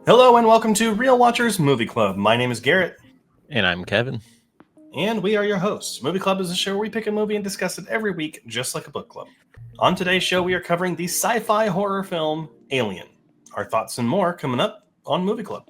Hello and welcome to Real Watchers Movie Club. My name is Garrett. And I'm Kevin. And we are your hosts. Movie Club is a show where we pick a movie and discuss it every week, just like a book club. On today's show, we are covering the sci-fi horror film Alien. Our thoughts and more coming up on Movie Club.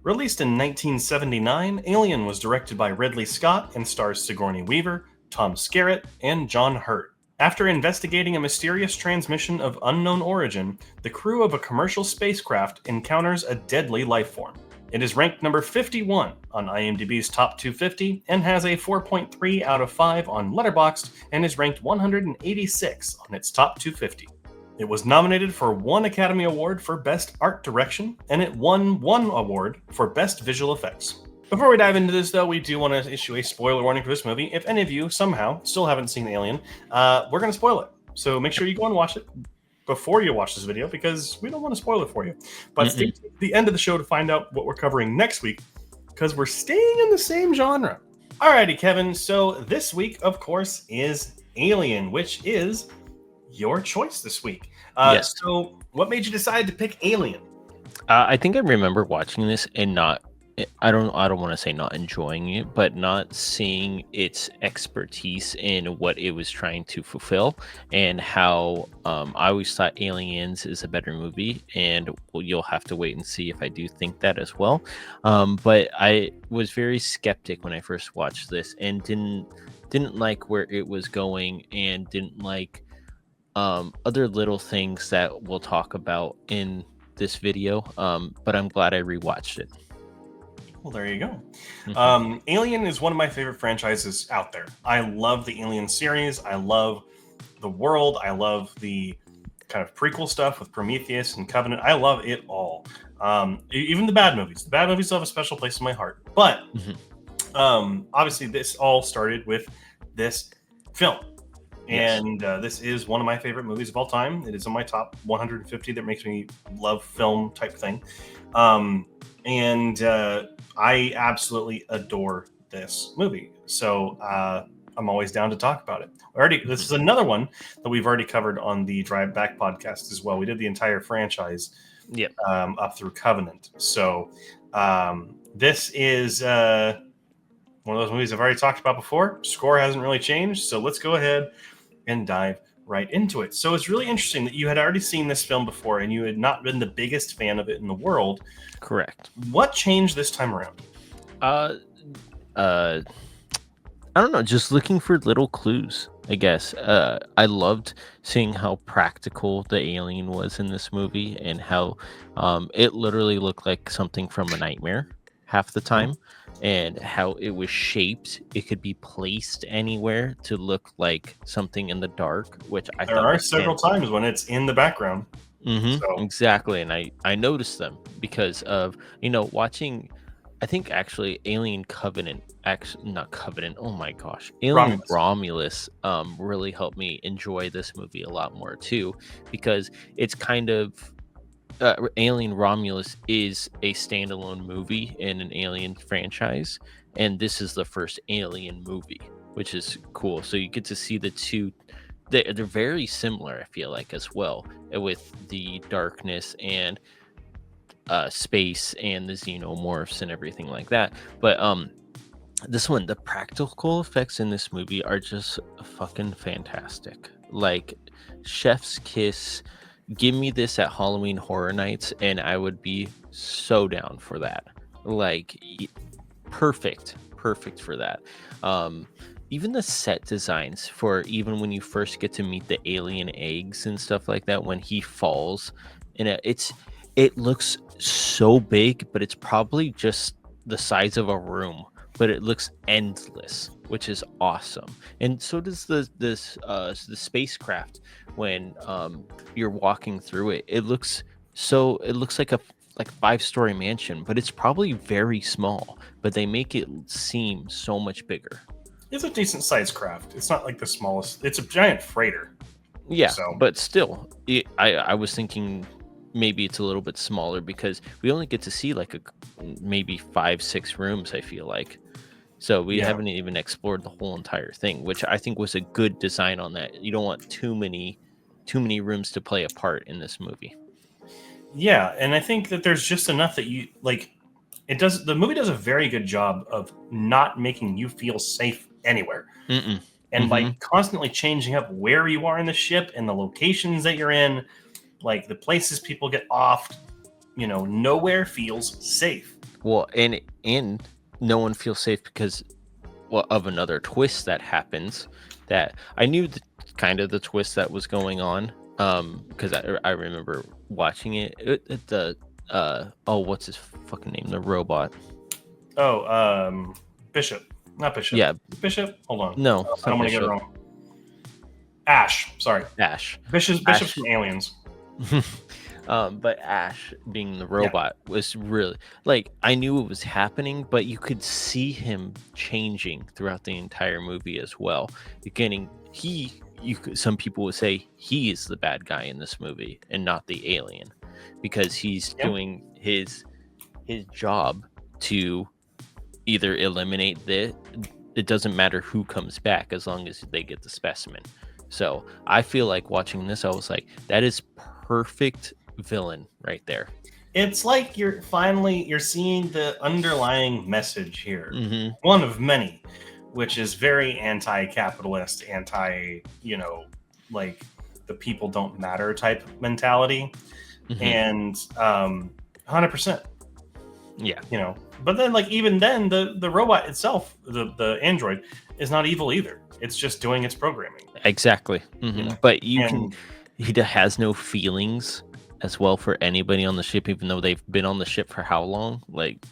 Released in 1979, Alien was directed by Ridley Scott and stars Sigourney Weaver, Tom Skerritt, and John Hurt. After investigating a mysterious transmission of unknown origin, the crew of a commercial spacecraft encounters a deadly life form. It is ranked number 51 on IMDb's Top 250 and has a 4.3 out of 5 on Letterboxd and is ranked 186 on its Top 250. It was nominated for 1 Academy Award for Best Art Direction, and it won 1 award for Best Visual Effects. Before we dive into this, though, we do want to issue a spoiler warning for this movie. If any of you somehow still haven't seen Alien, we're going to spoil it. So make sure you go and watch it before you watch this video, because we don't want to spoil it for you. But stay to the end of the show to find out what we're covering next week, because we're staying in the same genre. Alrighty, Kevin. So this week, of course, is Alien, which is your choice this week. Yes. So what made you decide to pick Alien? I think I remember watching this and I don't want to say not enjoying it, but not seeing its expertise in what it was trying to fulfill, and how I always thought Aliens is a better movie, and you'll have to wait and see if I do think that as well. But I was very skeptic when I first watched this, and didn't like where it was going, and didn't like other little things that we'll talk about in this video, but I'm glad I rewatched it. Well, there you go. Alien is one of my favorite franchises out there. I love the Alien series. I love the world. I love the kind of prequel stuff with Prometheus and Covenant. I love it all. Even the bad movies. The bad movies have a special place in my heart. But obviously, this all started with this film. And this is one of my favorite movies of all time. It is on my top 150 that makes me love film type thing. I absolutely adore this movie. So I'm always down to talk about it. This is another one that we've already covered on the Drive Back podcast as well. We did the entire franchise up through Covenant. So this is one of those movies I've already talked about before. Score hasn't really changed. So let's go ahead and dive right into it. So it's really interesting that you had already seen this film before and you had not been the biggest fan of it in the world. Correct. What changed this time around? I don't know, just looking for little clues, I guess. I loved seeing how practical the alien was in this movie, and how it literally looked like something from a nightmare half the time. And how it was shaped, it could be placed anywhere to look like something in the dark, which I thought there are several times when it's in the background. Exactly, and I noticed them because of watching. I think actually Alien Covenant, not Covenant. Oh my gosh, Alien Romulus really helped me enjoy this movie a lot more too, because it's kind of. Alien Romulus is a standalone movie in an Alien franchise, and this is the first Alien movie, which is cool. So you get to see the two. They're very similar, I feel like, as well, with the darkness and space and the xenomorphs and everything like that. But this one, the practical effects in this movie are just fucking fantastic. Like, chef's kiss. Give me this at Halloween Horror Nights, and I would be so down for that. Like, perfect for that. Even the set designs for even when you first get to meet the alien eggs and stuff like that, when he falls, and it looks so big, but it's probably just the size of a room, but it looks endless, which is awesome. And so does the spacecraft when you're walking through it. It looks like a 5-story mansion, but it's probably very small, but they make it seem so much bigger. It's a decent sized craft. It's not like the smallest. It's a giant freighter. Yeah, so. But still, I was thinking maybe it's a little bit smaller because we only get to see like maybe 5-6 rooms, I feel like. So we Yeah. haven't even explored the whole entire thing, which I think was a good design on that. You don't want too many rooms to play a part in this movie. Yeah, and I think that there's just enough that you like. The movie does a very good job of not making you feel safe anywhere. Mm-mm. And by Mm-hmm. constantly changing up where you are in the ship and the locations that you're in, like the places people get off, nowhere feels safe. Well, and no one feels safe because of another twist that happens. That I knew kind of the twist that was going on. Because I remember watching the what's his fucking name? The robot. Oh, Bishop, not Bishop. Yeah. Bishop. Hold on. No, I don't want to get it wrong. Ash. Sorry. Ash. Bishop's from Aliens. But Ash being the robot was really like I knew it was happening, but you could see him changing throughout the entire movie as well. Beginning, some people would say he is the bad guy in this movie and not the alien, because he's doing his job to either eliminate it doesn't matter who comes back as long as they get the specimen. So I feel like watching this, I was like, that is perfect villain right there. It's like you're seeing the underlying message here. Mm-hmm. One of many, which is very anti-capitalist, like the people don't matter type mentality. Mm-hmm. And 100%. Yeah. But then like even then the robot itself, the android, is not evil either. It's just doing its programming. Exactly. Mm-hmm. But he has no feelings as well for anybody on the ship, even though they've been on the ship for how long? Like,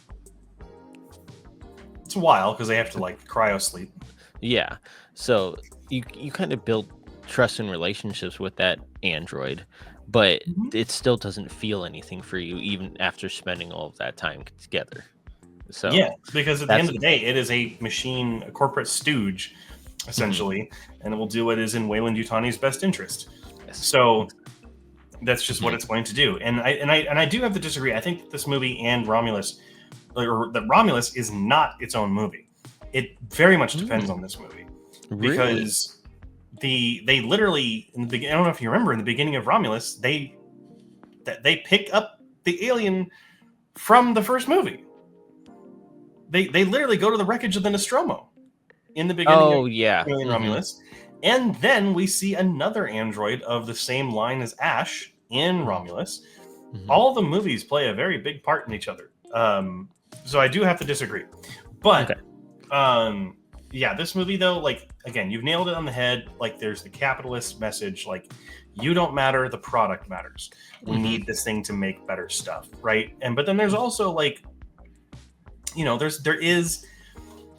it's a while because they have to like cryo sleep. Yeah. So you kind of build trust and relationships with that android, but it still doesn't feel anything for you even after spending all of that time together. So yeah, because at the end of the day, it is a machine, a corporate stooge, essentially, and it will do what is in Weyland Yutani's best interest. Yes. So that's just what it's going to do. And I do have to disagree. I think that this movie and Romulus, or that Romulus is not its own movie. It very much depends on this movie because they literally in the beginning. I don't know if you remember in the beginning of Romulus, they pick up the alien from the first movie. They literally go to the wreckage of the Nostromo in the beginning of Alien Romulus. And then we see another android of the same line as Ash in Romulus. All the movies play a very big part in each other. So I do have to disagree. But this movie though, like again, you've nailed it on the head. Like there's the capitalist message, like you don't matter, the product matters. We need this thing to make better stuff, right? But then there's also like, there is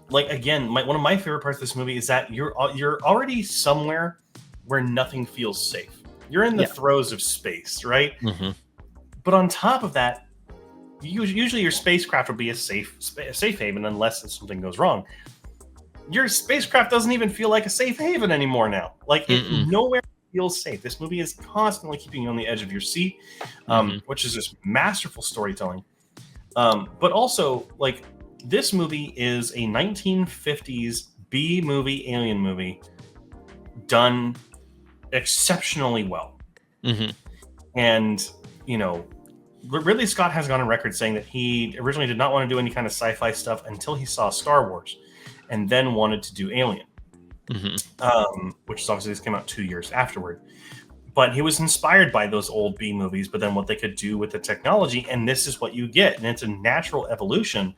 like, again, one of my favorite parts of this movie is that you're already somewhere where nothing feels safe. You're in the throes of space, right? But on top of that, usually your spacecraft will be a safe haven unless something goes wrong. Your spacecraft doesn't even feel like a safe haven anymore now. Like it nowhere feels safe. This movie is constantly keeping you on the edge of your seat, which is just masterful storytelling. But also, like, this movie is a 1950s B movie alien movie done exceptionally well. And, Ridley Scott has gone on record saying that he originally did not want to do any kind of sci-fi stuff until he saw Star Wars and then wanted to do Alien, which is obviously this came out 2 years afterward. But he was inspired by those old B movies, but then what they could do with the technology, and this is what you get. And it's a natural evolution,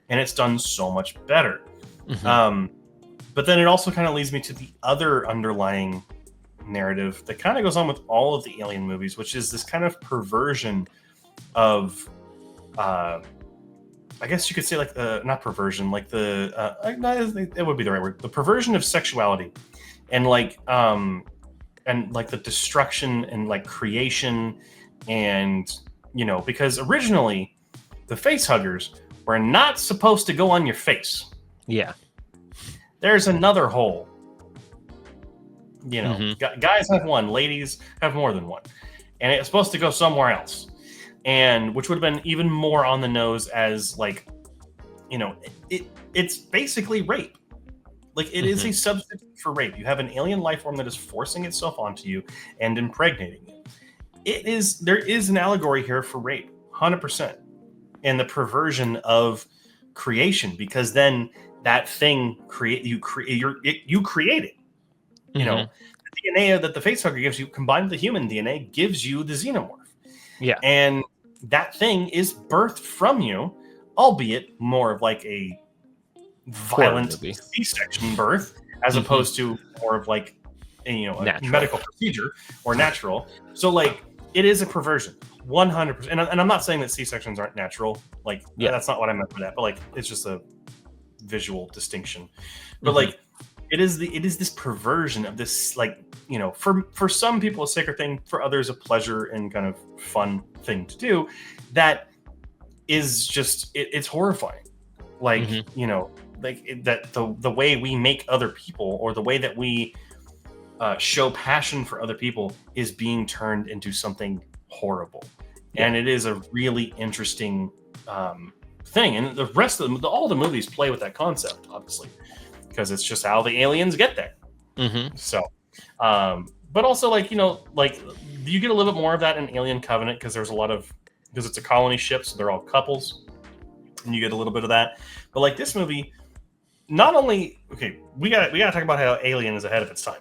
and it's done so much better. But then it also kind of leads me to the other underlying narrative that kind of goes on with all of the Alien movies, which is this kind of perversion of, I guess you could say like not perversion, like it would be the right word, the perversion of sexuality, and like the destruction and like creation, and because originally the face huggers were not supposed to go on your face. There's another hole. Guys have one, ladies have more than one. and it's supposed to go somewhere else, and which would have been even more on the nose as like, it's basically rape. Like it is a substitute for rape. You have an alien life form that is forcing itself onto you and impregnating you. There is an allegory here for rape, 100%, and the perversion of creation, because then that thing you create it. You know, the DNA that the facehugger gives you, combined with the human DNA, gives you the xenomorph. Yeah, and that thing is birthed from you, albeit more of like a violent C-section birth, as opposed to more of like a medical procedure or natural. So like it is a perversion, 100%. And I'm not saying that C-sections aren't natural. Like that's not what I meant by that. But like it's just a visual distinction. But like it is this perversion of this, like, for some people a sacred thing, for others a pleasure and kind of fun thing to do. That is just it's horrifying. Like that the way we make other people, or the way that we show passion for other people, is being turned into something horrible. And it is a really interesting thing, and the rest of all the movies play with that concept, obviously, because it's just how the aliens get there. So but also like you get a little bit more of that in Alien Covenant, because it's a colony ship, so they're all couples, and you get a little bit of that. But like this movie, not only we gotta talk about how Alien is ahead of its time.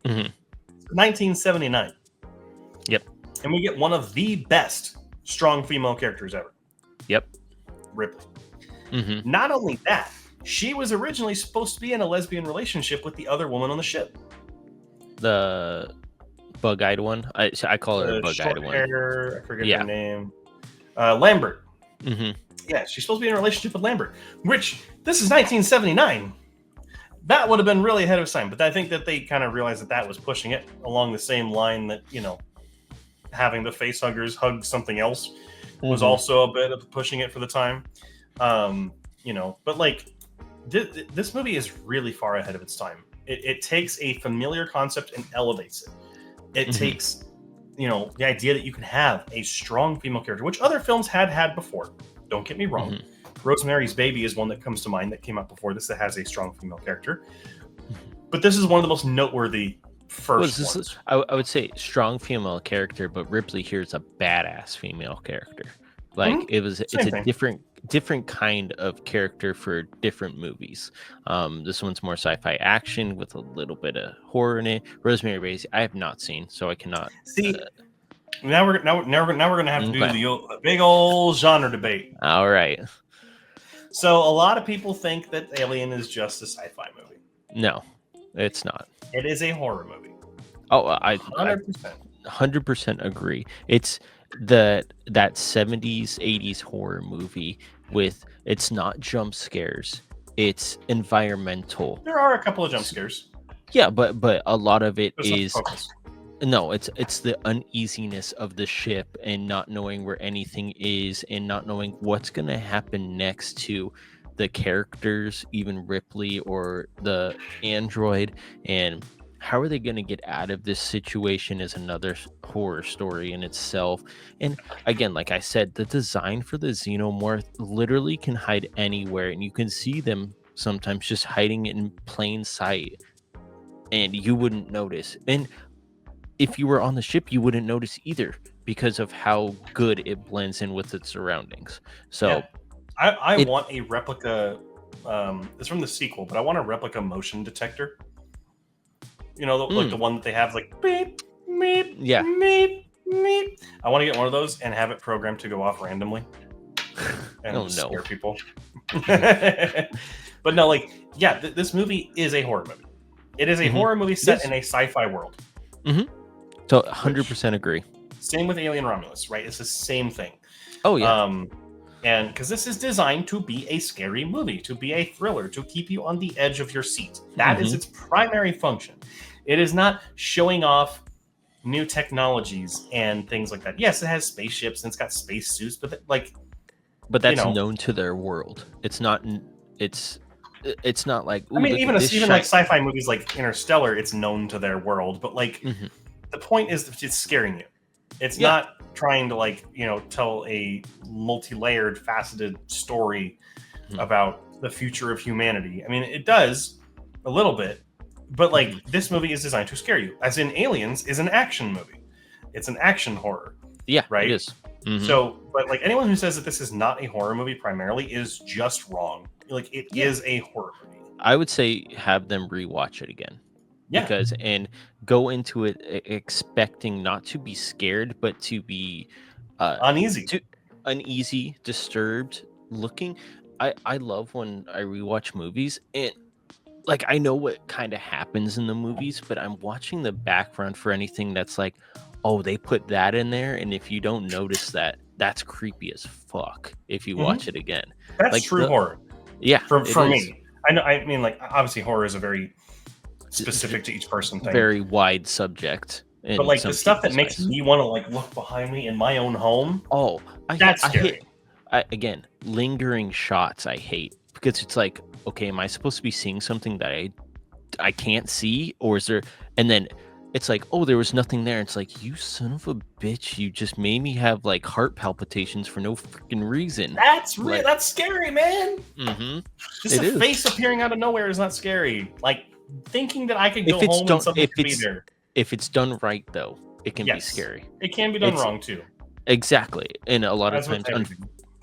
1979. Yep. And we get one of the best strong female characters ever. Yep. Ripley. Not only that, she was originally supposed to be in a lesbian relationship with the other woman on the ship. The bug-eyed one. I call her bug-eyed one. I forget her name. Lambert. Yeah, she's supposed to be in a relationship with Lambert, which this is 1979. That would have been really ahead of its time, but I think that they kind of realized that was pushing it along the same line that, having the facehuggers hug something else was also a bit of pushing it for the time. But like this movie is really far ahead of its time. It takes a familiar concept and elevates it. It takes, the idea that you can have a strong female character, which other films had before. Don't get me wrong. Rosemary's Baby is one that comes to mind that came out before this that has a strong female character. But this is one of the most noteworthy first ones. I would say strong female character, but Ripley here is a badass female character. Like it's a different kind of character for different movies. This one's more sci-fi action with a little bit of horror in it. Rosemary Baby I have not seen, so I cannot see. Now we're gonna have to do the big old genre debate. All right. So a lot of people think that Alien is just a sci-fi movie. No, it's not. It is a horror movie. Oh, I 100% agree. It's that 70s, 80s horror movie with, it's not jump scares. It's environmental. There are a couple of jump scares. Yeah, but a lot of it is... No, it's the uneasiness of the ship and not knowing where anything is and not knowing what's going to happen next to the characters, even Ripley or the android, and how are they going to get out of this situation is another horror story in itself. And again, like I said, the design for the xenomorph literally can hide anywhere, and you can see them sometimes just hiding in plain sight and you wouldn't notice. And if you were on the ship, you wouldn't notice either because of how good it blends in with its surroundings. So I want a replica. It's from the sequel, but I want a replica motion detector. Like the one that they have, like beep, meep, meep, meep. I want to get one of those and have it programmed to go off randomly and scare people. But no, this movie is a horror movie. It is a horror movie set in a sci-fi world. So 100% agree. Same with Alien Romulus, right? It's the same thing. Oh, yeah. And because this is designed to be a scary movie, to be a thriller, to keep you on the edge of your seat. That is its primary function. It is not showing off new technologies and things like that. Yes, it has spaceships and it's got space suits, but that's known to their world. It's not. It's not like. I mean, even like sci-fi movies like Interstellar, it's known to their world, but the point is that it's scaring you. It's not trying to like, tell a multi-layered, faceted story about the future of humanity. I mean, it does a little bit, but like this movie is designed to scare you. As in Aliens is an action movie. It's an action horror. Yeah, right? it is. So, but like anyone who says that this is not a horror movie primarily is just wrong. Like it is a horror movie. I would say have them rewatch it again. Yeah. And go into it expecting not to be scared, but to be uneasy, disturbed, looking. I love when I rewatch movies, and like I know what kind of happens in the movies, but I'm watching the background for anything that's like, oh, they put that in there, and if you don't notice that, that's creepy as fuck if you watch it again. That's like true horror. Yeah, for me. I know. I mean, like obviously, horror is a very specific to each person thing. Very wide subject. But like the stuff that makes me want to like look behind me in my own home. Oh, that's scary. Again, lingering shots I hate, because it's like, okay, am I supposed to be seeing something that I can't see, or is there? And then it's like, oh, there was nothing there. It's like, you son of a bitch, you just made me have like heart palpitations for no freaking reason. That's that's scary, man. Just a face appearing out of nowhere is not scary. Like thinking that I could go home and something could be there. If it's done right, though, it can be scary. It can be done wrong too. Exactly, and a lot of times,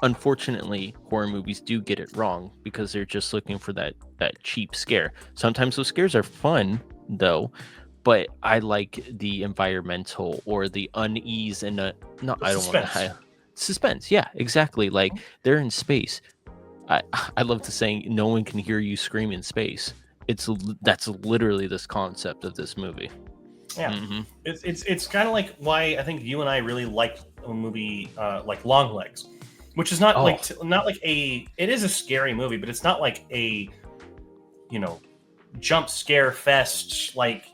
unfortunately, horror movies do get it wrong because they're just looking for that cheap scare. Sometimes those scares are fun, though, but I like the environmental or the unease and I don't want to suspense. Yeah, exactly. Like they're in space. I love the saying, "No one can hear you scream in space." That's literally this concept of this movie. Yeah, it's kind of like why I think you and I really like a movie like Long Legs, which is not not like it is a scary movie, but it's not like a jump scare fest like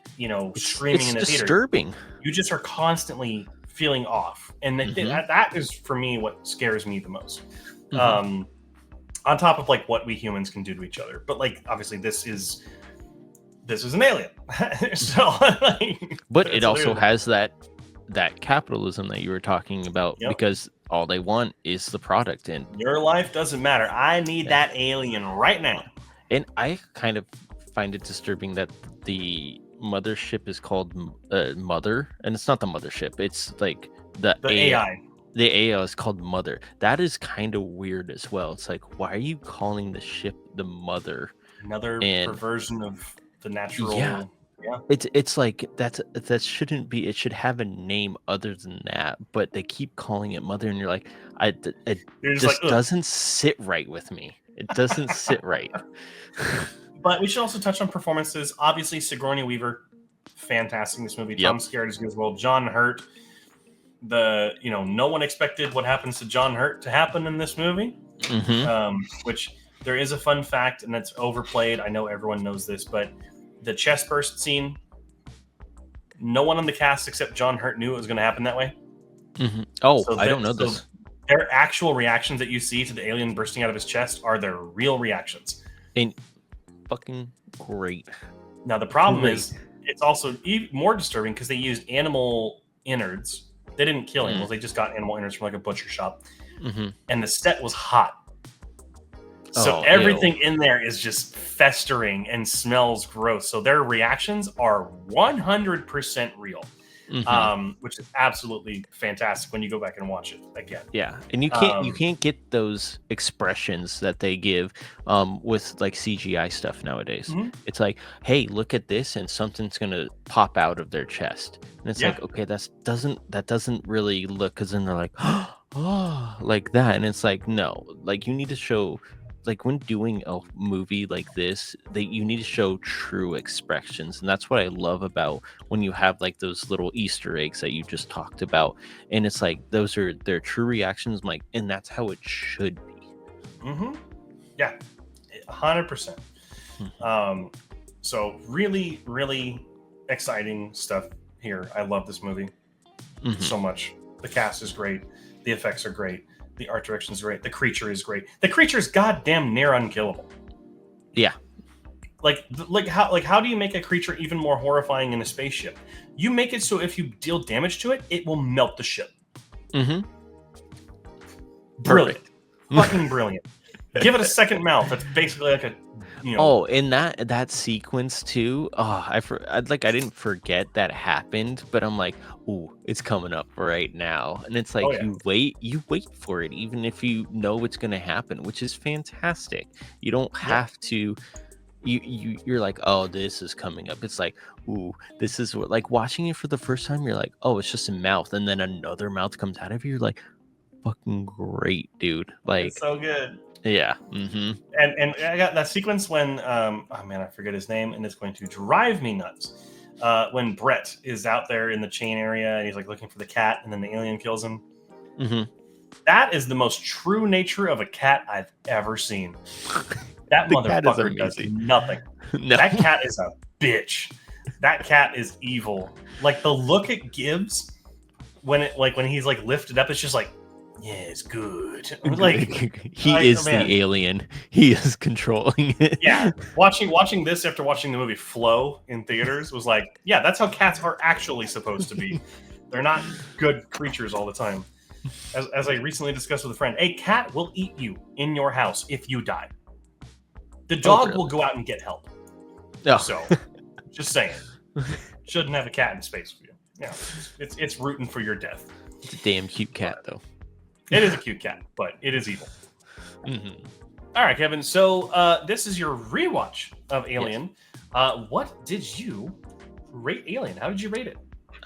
screaming in the theater. It's disturbing. You just are constantly feeling off, and that is for me what scares me the most. On top of like what we humans can do to each other, but like obviously this is an alien. So but it also has that capitalism that you were talking about, because all they want is the product, and your life doesn't matter. I need that alien right now. And I kind of find it disturbing that the mothership is called Mother, and it's not the mothership, it's like the AI. The AI is called Mother. That is kind of weird as well. It's like, why are you calling the ship the Mother? Another perversion of the natural. Yeah. It's like that shouldn't be. It should have a name other than that, but they keep calling it Mother, and you're like, it just doesn't sit right with me. It doesn't sit right. But we should also touch on performances. Obviously, Sigourney Weaver, fantastic in this movie. Tom Skerritt is good as well. John Hurt. No one expected what happens to John Hurt to happen in this movie. Which there is a fun fact, and that's overplayed. I know everyone knows this, but the chest burst scene, no one on the cast except John Hurt knew it was going to happen that way. Oh, so I don't know this. Their actual reactions that you see to the alien bursting out of his chest are their real reactions. And fucking great. Now the problem is, it's also even more disturbing because they used animal innards. They didn't kill animals; they just got animal innards from like a butcher shop, and the set was hot. So everything in there is just festering and smells gross. So their reactions are 100% real, which is absolutely fantastic when you go back and watch it again. Yeah, and you can't get those expressions that they give with like CGI stuff nowadays. It's like, hey, look at this, and something's gonna pop out of their chest, and it's like, okay, that doesn't really look, because then they're like, oh, like that, and it's like, no, like you need to show. Like when doing a movie like this, you need to show true expressions, and that's what I love about when you have like those little Easter eggs that you just talked about, and it's like those are their true reactions, like, and that's how it should be. Yeah, 100%. So really, really exciting stuff here. I love this movie so much. The cast is great. The effects are great. The art direction is great. The creature is great. The creature is goddamn near unkillable. Yeah. How do you make a creature even more horrifying in a spaceship? You make it so if you deal damage to it, it will melt the ship. Mm-hmm. Brilliant. Fucking brilliant. Give it a second mouth. That's basically like a, Oh, in that sequence too. Oh, I didn't forget that happened, but I'm like, ooh, it's coming up right now, and it's like Oh, yeah. you wait for it, even if you know it's gonna happen, which is fantastic. You don't have to. You're like, oh, this is coming up. It's like, ooh, this is what, like, watching it for the first time. You're like, oh, it's just a mouth, and then another mouth comes out of you. You're like, fucking great, dude. Like, It's so good. yeah. Mm-hmm. And I got that sequence when oh man, I forget his name, and it's going to drive me nuts. When Brett is out there in the chain area and he's like looking for the cat, and then the alien kills him. Mm-hmm. That is the most true nature of a cat I've ever seen. That motherfucker does nothing. No. That cat is a bitch. That cat is evil. Like the look it gives when he's like lifted up, it's just like, yeah, it's good. Like he is the alien. He is controlling it. Yeah, watching this after watching the movie Flow in theaters was like, yeah, that's how cats are actually supposed to be. They're not good creatures all the time. As I recently discussed with a friend, a cat will eat you in your house if you die. The dog will go out and get help. Oh. So, just saying, shouldn't have a cat in space with you. Yeah, it's rooting for your death. It's a damn cute cat, though. It is a cute cat, but it is evil. Mm-hmm. All right, Kevin. So this is your rewatch of Alien. Yes. What did you rate Alien? How did you rate it?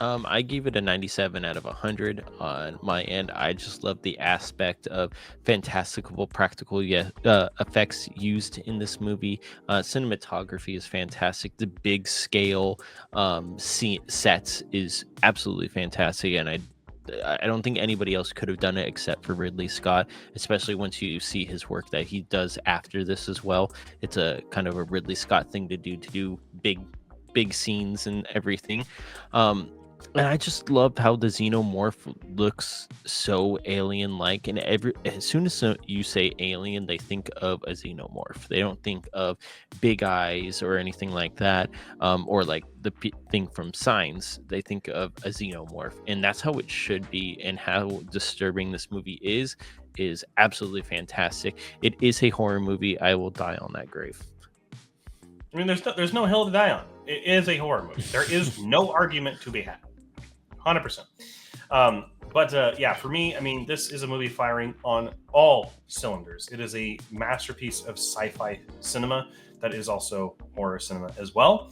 I gave it a 97 out of 100 on my end. I just love the aspect of fantastical practical effects used in this movie. Cinematography is fantastic. The big scale sets is absolutely fantastic, and I don't think anybody else could have done it except for Ridley Scott, especially once you see his work that he does after this as well. It's a kind of a Ridley Scott thing to do big scenes and everything. And I just love how the xenomorph looks so alien-like. And as soon as you say alien, they think of a xenomorph. They don't think of big eyes or anything like that, or like the thing from Signs. They think of a xenomorph, and that's how it should be. And how disturbing this movie is absolutely fantastic. It is a horror movie. I will die on that grave. I mean, there's no hill to die on. It is a horror movie. There is no argument to be had. 100%. But yeah, for me, I mean, this is a movie firing on all cylinders. It is a masterpiece of sci-fi cinema that is also horror cinema as well.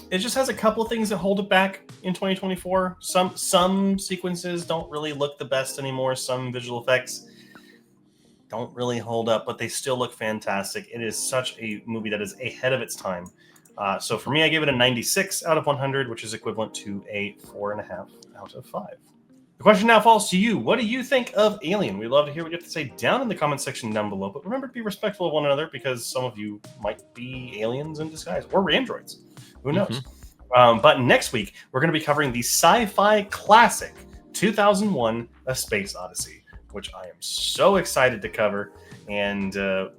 It just has a couple of things that hold it back in 2024. Some sequences don't really look the best anymore. Some visual effects don't really hold up, but they still look fantastic. It is such a movie that is ahead of its time. So for me, I gave it a 96 out of 100, which is equivalent to a 4.5 out of 5. The question now falls to you. What do you think of Alien? We'd love to hear what you have to say down in the comment section down below. But remember to be respectful of one another, because some of you might be aliens in disguise or androids. Who knows? Mm-hmm. But next week, we're going to be covering the sci-fi classic 2001: A Space Odyssey, which I am so excited to cover. And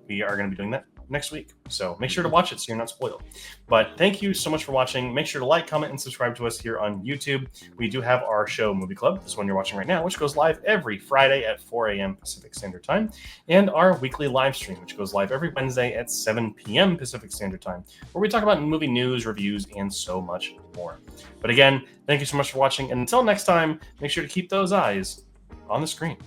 we are going to be doing that next week. So make sure to watch it so you're not spoiled. But thank you so much for watching. Make sure to like, comment, and subscribe to us here on YouTube. We do have our show Movie Club, this one you're watching right now, which goes live every Friday at 4 a.m. Pacific Standard Time, and our weekly live stream, which goes live every Wednesday at 7 p.m. Pacific Standard Time, where we talk about movie news, reviews, and so much more. But again, thank you so much for watching, and until next time, make sure to keep those eyes on the screen.